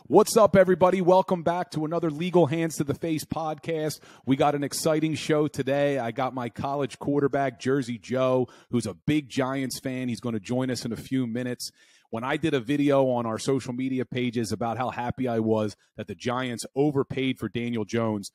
What's up, everybody? Welcome back to another Legal Hands to the Face podcast. We got an exciting show today. I got my college quarterback, Jersey Joe, who's a big Giants fan. He's going to join us in a few minutes. When I did a video on our social media pages about how happy I was that the Giants overpaid for Daniel Jones,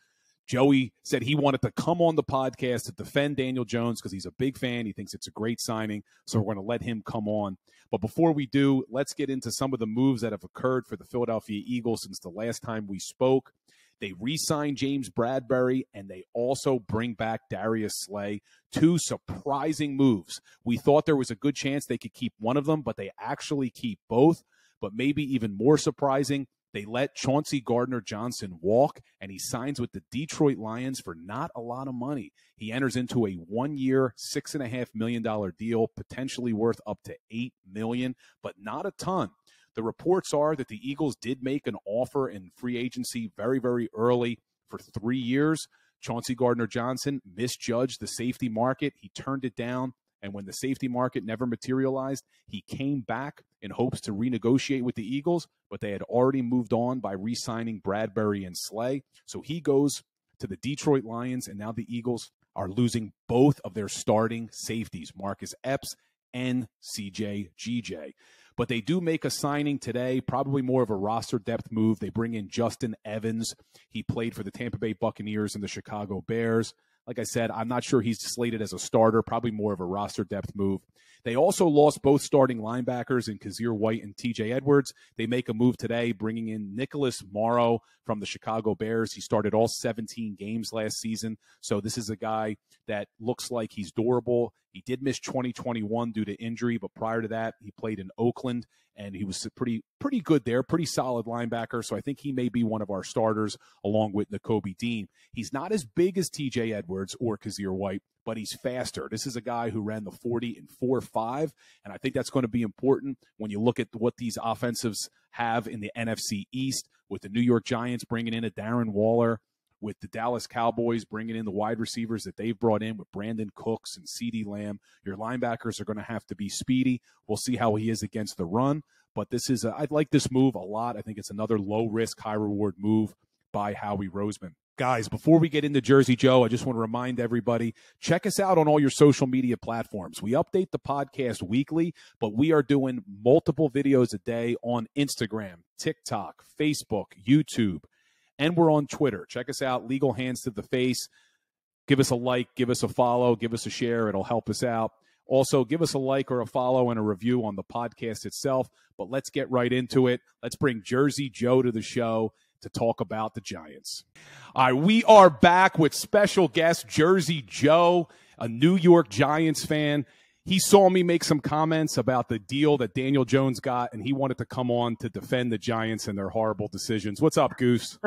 Joey said he wanted to come on the podcast to defend Daniel Jones because he's a big fan. He thinks it's a great signing, so we're going to let him come on. But before we do, let's get into some of the moves that have occurred for the Philadelphia Eagles since the last time we spoke. They re-signed James Bradberry, and they also bring back Darius Slay. Two surprising moves. We thought there was a good chance they could keep one of them, but they actually keep both. But maybe even more surprising, they let Chauncey Gardner Johnson walk, and he signs with the Detroit Lions for not a lot of money. He enters into a one-year, $6.5 million deal, potentially worth up to $8 million, but not a ton. The reports are that the Eagles did make an offer in free agency very, very early for 3 years. Chauncey Gardner Johnson misjudged the safety market. He turned it down. And when the safety market never materialized, he came back in hopes to renegotiate with the Eagles, but they had already moved on by re-signing Bradberry and Slay. So he goes to the Detroit Lions, and now the Eagles are losing both of their starting safeties, Marcus Epps and CJ GJ. But they do make a signing today, probably more of a roster depth move. They bring in Justin Evans. He played for the Tampa Bay Buccaneers and the Chicago Bears. Like I said, I'm not sure he's slated as a starter, probably more of a roster depth move. They also lost both starting linebackers in Kazir White and TJ Edwards. They make a move today, bringing in Nicholas Morrow from the Chicago Bears. He started all 17 games last season, so this is a guy that looks like he's durable. He did miss 2021 due to injury, but prior to that, he played in Oakland, and he was pretty good there, pretty solid linebacker, so I think he may be one of our starters along with Nakobe Dean. He's not as big as TJ Edwards or Kazir White, but he's faster. This is a guy who ran the 40 in 4.5, and I think that's going to be important when you look at what these offensives have in the NFC East, with the New York Giants bringing in a Darren Waller, with the Dallas Cowboys bringing in the wide receivers that they've brought in with Brandon Cooks and CeeDee Lamb. Your linebackers are going to have to be speedy. We'll see how he is against the run, but I like this move a lot. I think it's another low-risk, high-reward move by Howie Roseman. Guys, before we get into Jersey Joe, I just want to remind everybody, check us out on all your social media platforms. We update the podcast weekly, but we are doing multiple videos a day on Instagram, TikTok, Facebook, YouTube, and we're on Twitter. Check us out, Legal Hands to the Face. Give us a like, give us a follow, give us a share. It'll help us out. Also, give us a like or a follow and a review on the podcast itself. But let's get right into it. Let's bring Jersey Joe to the show to talk about the Giants. All right, we are back with special guest Jersey Joe, a New York Giants fan. He saw me make some comments about the deal that Daniel Jones got, and he wanted to come on to defend the Giants and their horrible decisions. What's up, Goose?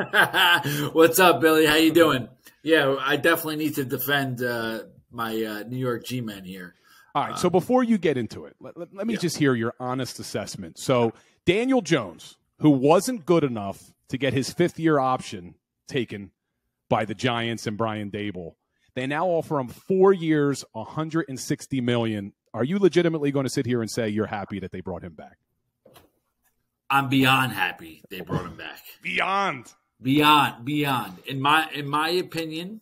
What's up, Billy? How you doing? Yeah, I definitely need to defend my New York G-men here. All right, so before you get into it, let me just hear your honest assessment. So Daniel Jones, who wasn't good enough to get his fifth-year option taken by the Giants and Brian Daboll, they now offer him 4 years, $160 million. Are you legitimately going to sit here and say you're happy that they brought him back? I'm beyond happy they brought him back. Beyond. In my opinion,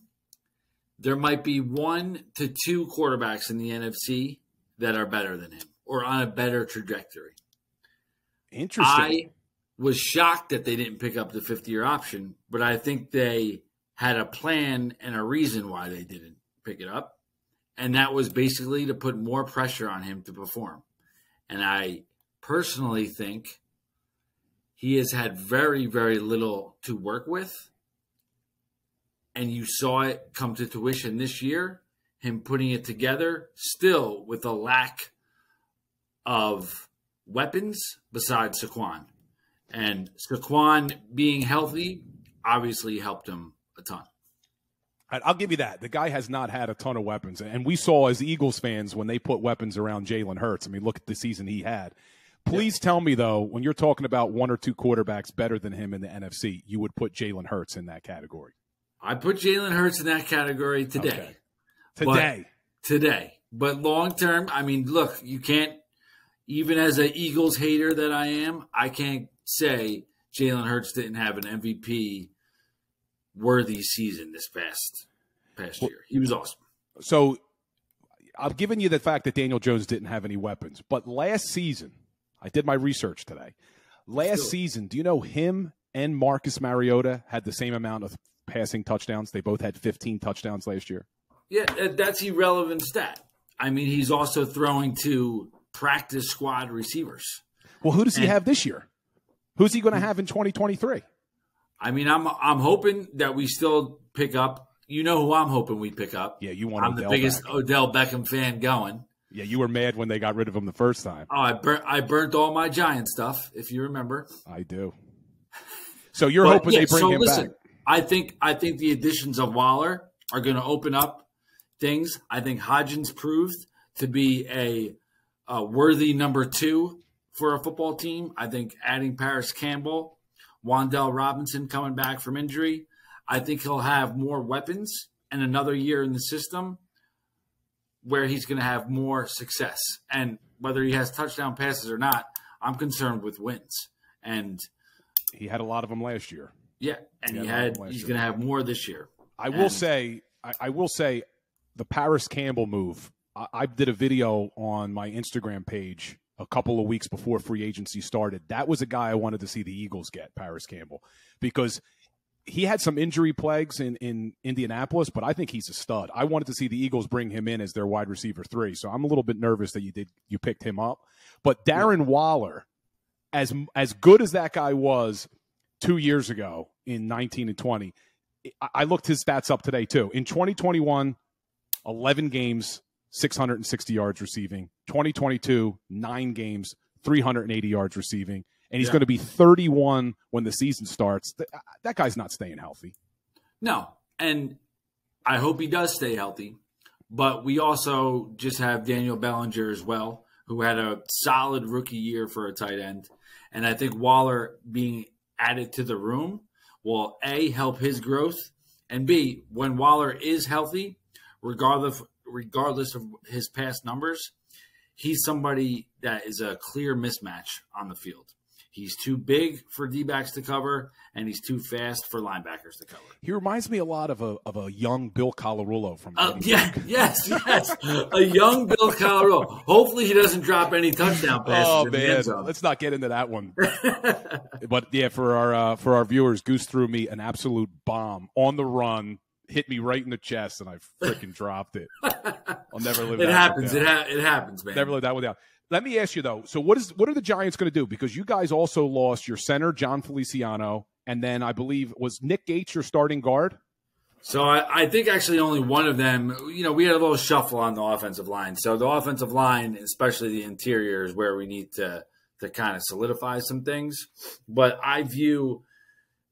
there might be 1 to 2 quarterbacks in the NFC that are better than him or on a better trajectory. Interesting. I was shocked that they didn't pick up the 5th-year option, but I think they had a plan and a reason why they didn't pick it up, and that was basically to put more pressure on him to perform. And I personally think he has had very, very little to work with, and you saw it come to fruition this year, him putting it together, still with a lack of weapons besides Saquon. And Saquon being healthy obviously helped him a ton. I'll give you that. The guy has not had a ton of weapons. And we saw as Eagles fans when they put weapons around Jalen Hurts. I mean, look at the season he had. Please tell me, though, when you're talking about 1 or 2 quarterbacks better than him in the NFC, you would put Jalen Hurts in that category. I put Jalen Hurts in that category today. Okay. Today. But long term, I mean, look, you can't, even as an Eagles hater that I am, I can't say Jalen Hurts didn't have an MVP worthy season this past year. He was awesome. So I'm giving you the fact that Daniel Jones didn't have any weapons. But last season, I did my research today. Last season, do you know him and Marcus Mariota had the same amount of passing touchdowns? They both had 15 touchdowns last year. Yeah, that's irrelevant stat. I mean, he's also throwing to practice squad receivers. Well, who does he have this year? Who's he going to have in 2023? I mean, I'm hoping that we still pick up. You know who I'm hoping we pick up? Yeah, you want I'm Odell the biggest back. Odell Beckham fan going. Yeah, you were mad when they got rid of him the first time. Oh, I burnt all my Giant stuff, if you remember. I do. So you're hoping they bring him back. I think the additions of Waller are going to open up things. I think Hodgins proved to be a worthy number 2 for a football team. I think adding Paris Campbell, Wan'Dale Robinson coming back from injury, I think he'll have more weapons and another year in the system where he's going to have more success. And whether he has touchdown passes or not, I'm concerned with wins. And he had a lot of them last year. Yeah, and he's going to have more this year. I will say the Paris Campbell move. I did a video on my Instagram page a couple of weeks before free agency started. That was a guy I wanted to see the Eagles get, Paris Campbell, because he had some injury plagues in Indianapolis, but I think he's a stud. I wanted to see the Eagles bring him in as their wide receiver 3, so I'm a little bit nervous that you picked him up. But Darren Waller, as good as that guy was 2 years ago in 19 and 20, I looked his stats up today too. In 2021, 11 games, 660 yards receiving. 2022, 9 games, 380 yards receiving. And he's going to be 31 when the season starts. That guy's not staying healthy. No, and I hope he does stay healthy. But we also just have Daniel Bellinger as well, who had a solid rookie year for a tight end. And I think Waller being added to the room will, A, help his growth, and B, when Waller is healthy, regardless of his past numbers, he's somebody that is a clear mismatch on the field. He's too big for D-backs to cover, and he's too fast for linebackers to cover. He reminds me a lot of a young Bill Colarulo from Yes. A young Bill Colarulo. Hopefully he doesn't drop any touchdown passes in the end zone. Let's not get into that one. But, yeah, for our viewers, Goose threw me an absolute bomb on the run, hit me right in the chest, and I freaking dropped it. I'll never live that one down. It happens, man. Never live that one down. Let me ask you, though, so what are the Giants going to do? Because you guys also lost your center, John Feliciano, and then I believe, was Nick Gates your starting guard? So I think actually only one of them, we had a little shuffle on the offensive line. So the offensive line, especially the interior, is where we need to kind of solidify some things. But I view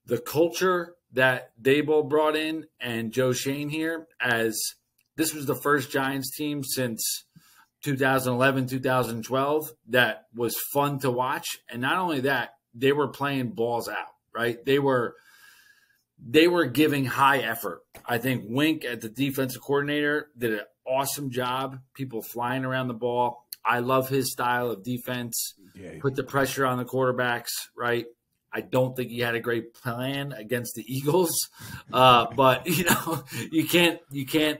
the culture that Daboll brought in and Joe Shane here as this was the first Giants team since 2011, 2012 that was fun to watch. And not only that, they were playing balls out, right? They were giving high effort. I think Wink at the defensive coordinator did an awesome job. People flying around the ball. I love his style of defense. Yeah. Put the pressure on the quarterbacks, right? I don't think he had a great plan against the Eagles. But you can't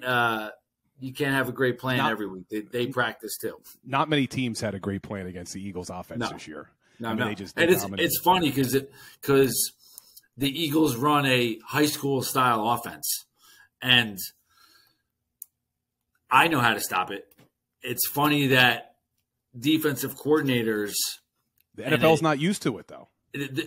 have a great plan every week. They practice too. Not many teams had a great plan against the Eagles offense this year. No. It's funny because the Eagles run a high school style offense, and I know how to stop it. It's funny that defensive coordinators, the NFL's not used to it though.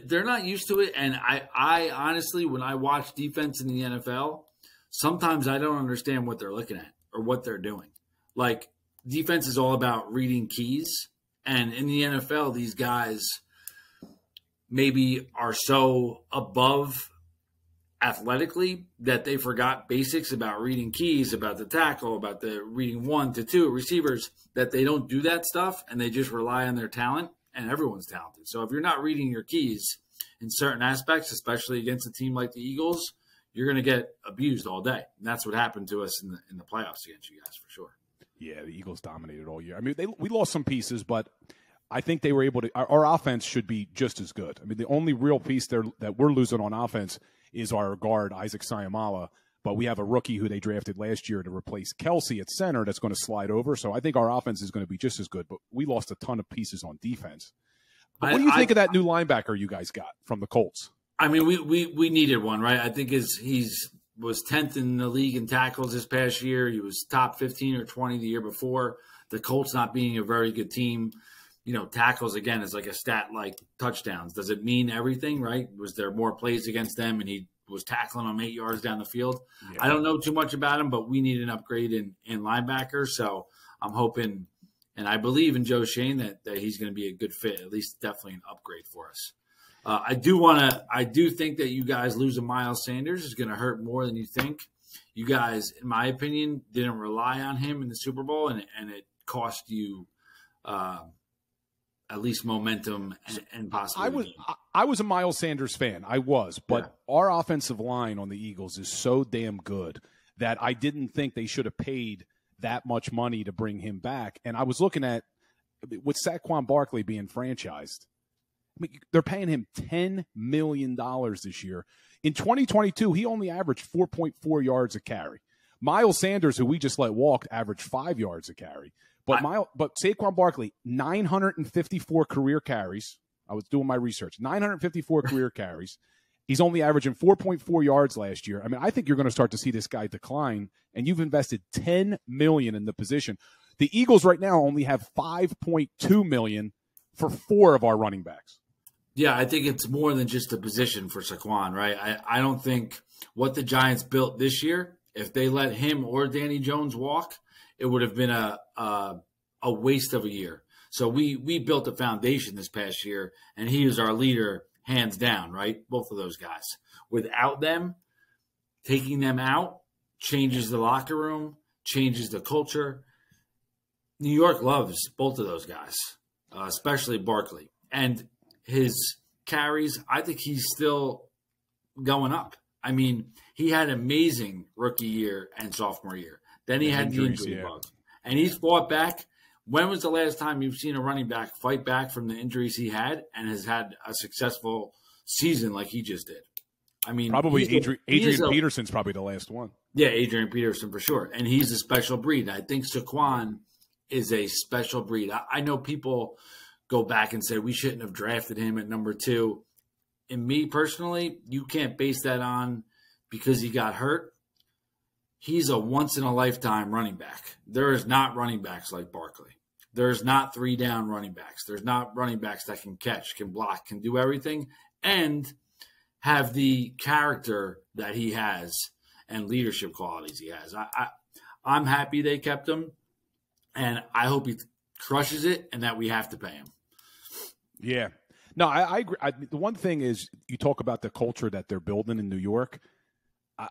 They're not used to it, and I honestly, when I watch defense in the NFL, sometimes I don't understand what they're looking at or what they're doing. Like, defense is all about reading keys, and in the NFL, these guys maybe are so above athletically that they forgot basics about reading keys, about the tackle, about the reading 1 to 2 receivers, that they don't do that stuff, and they just rely on their talent. And everyone's talented. So if you're not reading your keys in certain aspects, especially against a team like the Eagles, you're going to get abused all day. And that's what happened to us in the playoffs against you guys, for sure. Yeah, the Eagles dominated all year. I mean, we lost some pieces, but I think they were able to. Our offense should be just as good. I mean, the only real piece there that we're losing on offense is our guard Isaac Sayamala. But we have a rookie who they drafted last year to replace Kelsey at center that's going to slide over. So I think our offense is going to be just as good. But we lost a ton of pieces on defense. But what do you think of that new linebacker you guys got from the Colts? I mean, we needed one, right? I think he's was 10th in the league in tackles this past year. He was top 15 or 20 the year before. The Colts not being a very good team, tackles, again, is like a stat like touchdowns. Does it mean everything, right? Was there more plays against them and he was tackling them 8 yards down the field? Yeah. I don't know too much about him, but we need an upgrade in linebacker. So I'm hoping, and I believe in Joe Shane that he's going to be a good fit, at least definitely an upgrade for us. I do think that you guys losing Miles Sanders is going to hurt more than you think. You guys, in my opinion, didn't rely on him in the Super Bowl, and it cost you at least momentum and possibly. I was a Miles Sanders fan. I was, but our offensive line on the Eagles is so damn good that I didn't think they should have paid that much money to bring him back. And I was looking at with Saquon Barkley being franchised. I mean, they're paying him $10 million this year. In 2022, he only averaged 4.4 yards a carry. Miles Sanders, who we just let walk, averaged 5 yards a carry. But Saquon Barkley, 954 career carries. I was doing my research. 954 career carries. He's only averaging 4.4 yards last year. I mean, I think you're going to start to see this guy decline, and you've invested $10 million in the position. The Eagles right now only have $5.2 million for 4 of our running backs. Yeah, I think it's more than just a position for Saquon, right? I don't think what the Giants built this year, if they let him or Danny Jones walk, it would have been a waste of a year. So we built a foundation this past year, and he is our leader, hands down, right? Both of those guys. Without them, taking them out changes the locker room, changes the culture. New York loves both of those guys, especially Barkley. And his carries, I think he's still going up. I mean, he had an amazing rookie year and sophomore year. Then he had the injury bug. And he's fought back. When was the last time you've seen a running back fight back from the injuries he had and has had a successful season like he just did? I mean, probably Adrian Peterson's probably the last one. Yeah, Adrian Peterson for sure. And he's a special breed. I think Saquon is a special breed. I know people go back and say we shouldn't have drafted him at number 2. And me personally, you can't base that on because he got hurt. He's a once-in-a-lifetime running back. There is not running backs like Barkley. There's not 3-down running backs. There's not running backs that can catch, can block, can do everything, and have the character that he has and leadership qualities he has. I'm happy they kept him, and I hope he crushes it and that we have to pay him. Yeah. No, I agree. The one thing is you talk about the culture that they're building in New York.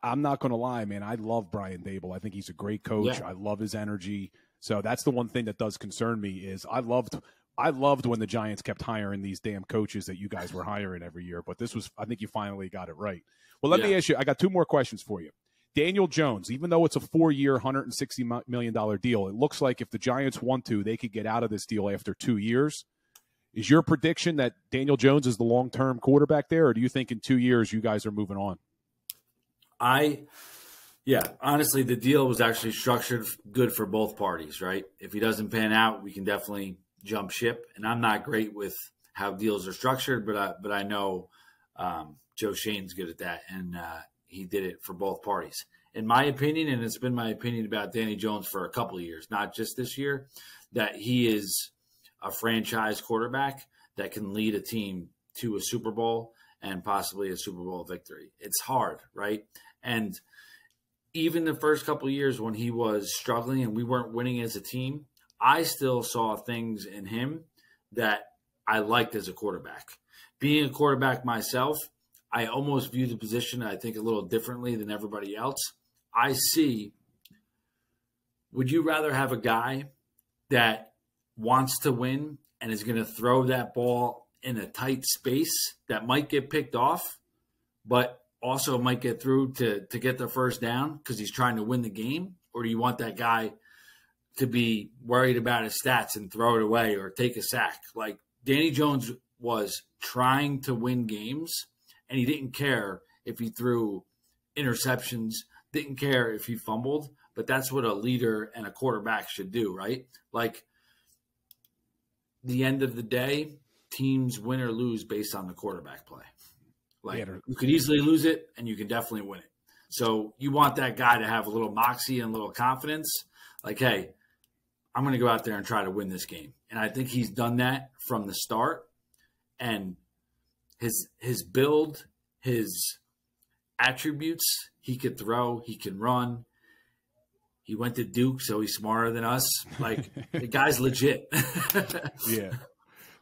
I'm not going to lie, man. I love Brian Daboll. I think he's a great coach. Yeah. I love his energy. So that's the one thing that does concern me is I loved when the Giants kept hiring these damn coaches that you guys were hiring every year. But this was, I think you finally got it right. Well, let me ask you, I got 2 more questions for you. Daniel Jones, even though it's a 4-year, $160 million deal, it looks like if the Giants want to, they could get out of this deal after 2 years. Is your prediction that Daniel Jones is the long-term quarterback there, or do you think in 2 years you guys are moving on? Honestly, the deal was actually structured good for both parties, right? If he doesn't pan out, we can definitely jump ship. And I'm not great with how deals are structured, but I know Joe Shane's good at that, and he did it for both parties. In my opinion, and it's been my opinion about Danny Jones for a couple of years, not just this year, that he is a franchise quarterback that can lead a team to a Super Bowl and possibly a Super Bowl victory. It's hard, right? And even the first couple of years when he was struggling and we weren't winning as a team, I still saw things in him that I liked as a quarterback. Being a quarterback myself, I almost view the position, I think, a little differently than everybody else. I see, would you rather have a guy that wants to win and is going to throw that ball in a tight space that might get picked off, but also might get through to get the first down because he's trying to win the game? Or do you want that guy to be worried about his stats and throw it away or take a sack. Like, Danny Jones was trying to win games, and he didn't care if he threw interceptions, didn't care if he fumbled, but that's what a leader and a quarterback should do, right? Like, the end of the day, teams win or lose based on the quarterback play. Like, you could easily lose it, and you can definitely win it. So you want that guy to have a little moxie and a little confidence. Like, hey, I'm going to go out there and try to win this game. And I think he's done that from the start. And his build, his attributes, he could throw, he can run. He went to Duke, so he's smarter than us. Like, the guy's legit. Yeah.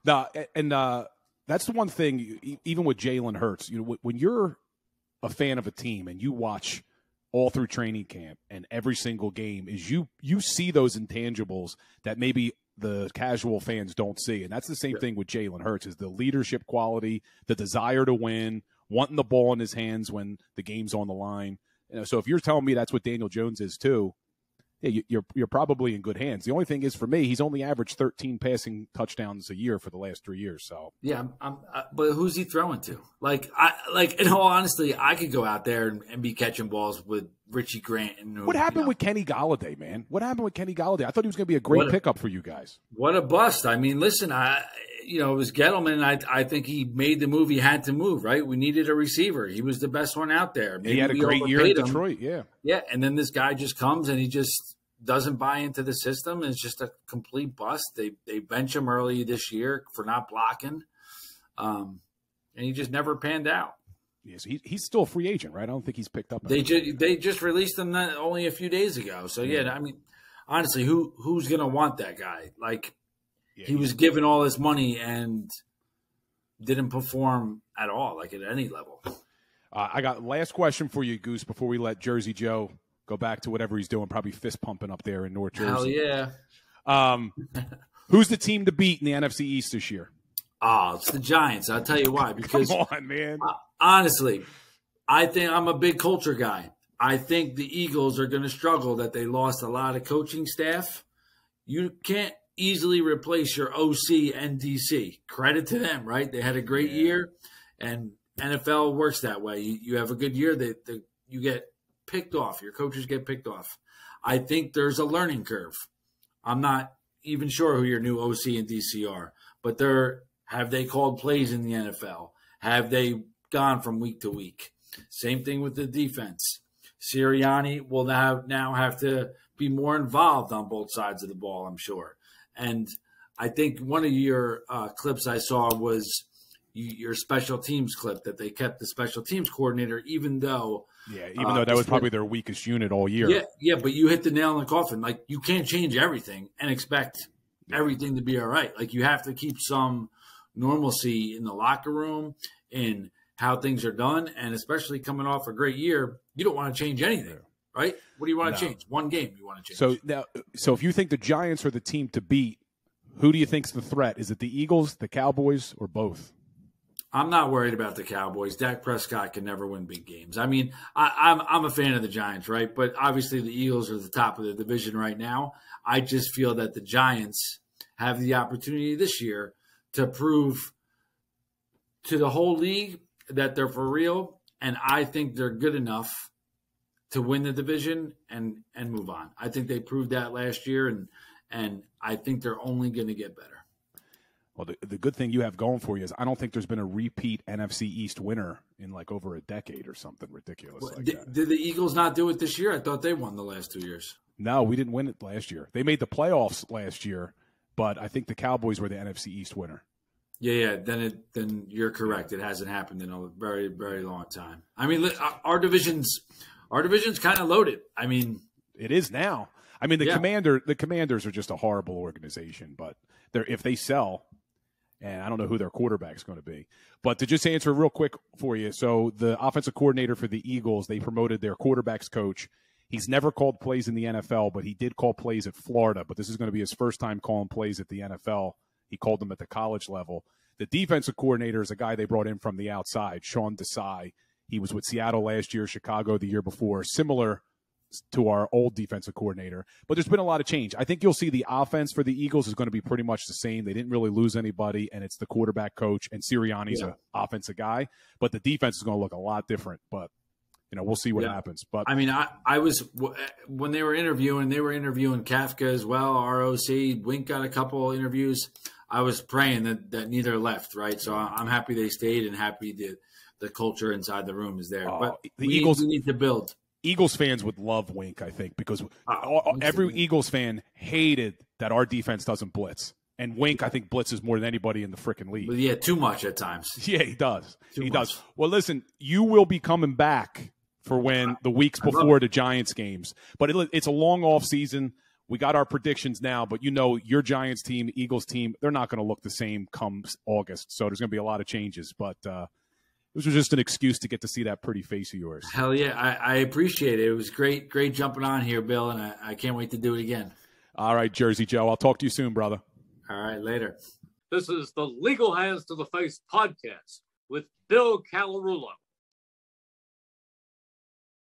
No, and that's the one thing, even with Jalen Hurts, when you're a fan of a team and you watch all through training camp and every single game, is you see those intangibles that maybe the casual fans don't see. And that's the same thing with Jalen Hurts, is the leadership quality, the desire to win, wanting the ball in his hands when the game's on the line. So if you're telling me that's what Daniel Jones is too, yeah, you're probably in good hands. The only thing is, for me, he's only averaged 13 passing touchdowns a year for the last 3 years. So yeah, but who's he throwing to? Like, in all honesty, I could go out there and be catching balls with Richie Grant. And what happened with Kenny Golladay, man? What happened with Kenny Golladay? I thought he was going to be a great pickup for you guys. What a bust! I mean, listen, it was Gettleman. I think he made the move he had to move. Right, we needed a receiver. He was the best one out there. Maybe he had a great year in Detroit. Yeah, and then this guy just comes and he just doesn't buy into the system. It's just a complete bust. They bench him early this year for not blocking, and he just never panned out. Yes, he's still a free agent, right? I don't think he's picked up. They just released him only a few days ago. So yeah, I mean, honestly, who's gonna want that guy? Like, he was given all this money and didn't perform at all, like at any level. I got last question for you, Goose, before we let Jersey Joe go back to whatever he's doing, probably fist pumping up there in North Jersey. Hell yeah. Who's the team to beat in the NFC East this year? Oh, it's the Giants. I'll tell you why. Because come on, man. Honestly, I think I'm a big culture guy. I think the Eagles are going to struggle, that they lost a lot of coaching staff. You can't easily replace your OC and DC. Credit to them, right? They had a great year, and NFL works that way. You have a good year, you get picked off. Your coaches get picked off. I think there's a learning curve. I'm not even sure who your new OC and DC are, but have they called plays in the NFL? Have they gone from week to week? Same thing with the defense. Sirianni will now have to be more involved on both sides of the ball, I'm sure. And I think one of your clips I saw was your special teams clip, that they kept the special teams coordinator, even though that was probably their weakest unit all year. Yeah, but you hit the nail in the coffin. Like, you can't change everything and expect everything to be all right. Like, you have to keep some normalcy in the locker room, in how things are done, and especially coming off a great year, you don't want to change anything, right? What do you want to change? One game you want to change. So if you think the Giants are the team to beat, who do you think's the threat? Is it the Eagles, the Cowboys, or both? I'm not worried about the Cowboys. Dak Prescott can never win big games. I mean, I'm a fan of the Giants, right? But obviously the Eagles are the top of the division right now. I just feel that the Giants have the opportunity this year to prove to the whole league that they're for real, and I think they're good enough to win the division and move on. I think they proved that last year, and I think they're only going to get better. Well, the good thing you have going for you is I don't think there's been a repeat NFC East winner in like over a decade or something ridiculous like that. Did the Eagles not do it this year? I thought they won the last 2 years. No, we didn't win it last year. They made the playoffs last year, but I think the Cowboys were the NFC East winner. Yeah. Then you're correct. It hasn't happened in a very, very long time. I mean, our division's kind of loaded. I mean, it is now. I mean, the Commanders are just a horrible organization, but if they sell. And I don't know who their quarterback's going to be. But to just answer real quick for you, so the offensive coordinator for the Eagles, they promoted their quarterback's coach. He's never called plays in the NFL, but he did call plays at Florida. But this is going to be his first time calling plays at the NFL. He called them at the college level. The defensive coordinator is a guy they brought in from the outside, Sean Desai. He was with Seattle last year, Chicago the year before. Similar to our old defensive coordinator. But there's been a lot of change. I think you'll see the offense for the Eagles is going to be pretty much the same. They didn't really lose anybody, and it's the quarterback coach, and Sirianni's an offensive guy. But the defense is going to look a lot different. But we'll see what happens. But I mean, I was when they were interviewing Kafka as well. ROC Wink got a couple interviews. I was praying that neither left, right? So I'm happy they stayed and happy the culture inside the room is there. But the Eagles need to build. Eagles fans would love Wink, I think, because every Eagles fan hated that our defense doesn't blitz. And Wink, I think, blitzes more than anybody in the freaking league. But yeah, too much at times. Yeah, he does. He does. Well, listen, you will be coming back for when the weeks before the Giants games. But it's a long off season. We got our predictions now, but your Giants team, Eagles team, they're not going to look the same come August. So there's going to be a lot of changes. But this was just an excuse to get to see that pretty face of yours. Hell yeah. I appreciate it. It was great jumping on here, Bill, and I can't wait to do it again. All right, Jersey Joe. I'll talk to you soon, brother. All right, later. This is the Legal Hands to the Face podcast with Bill Colarulo.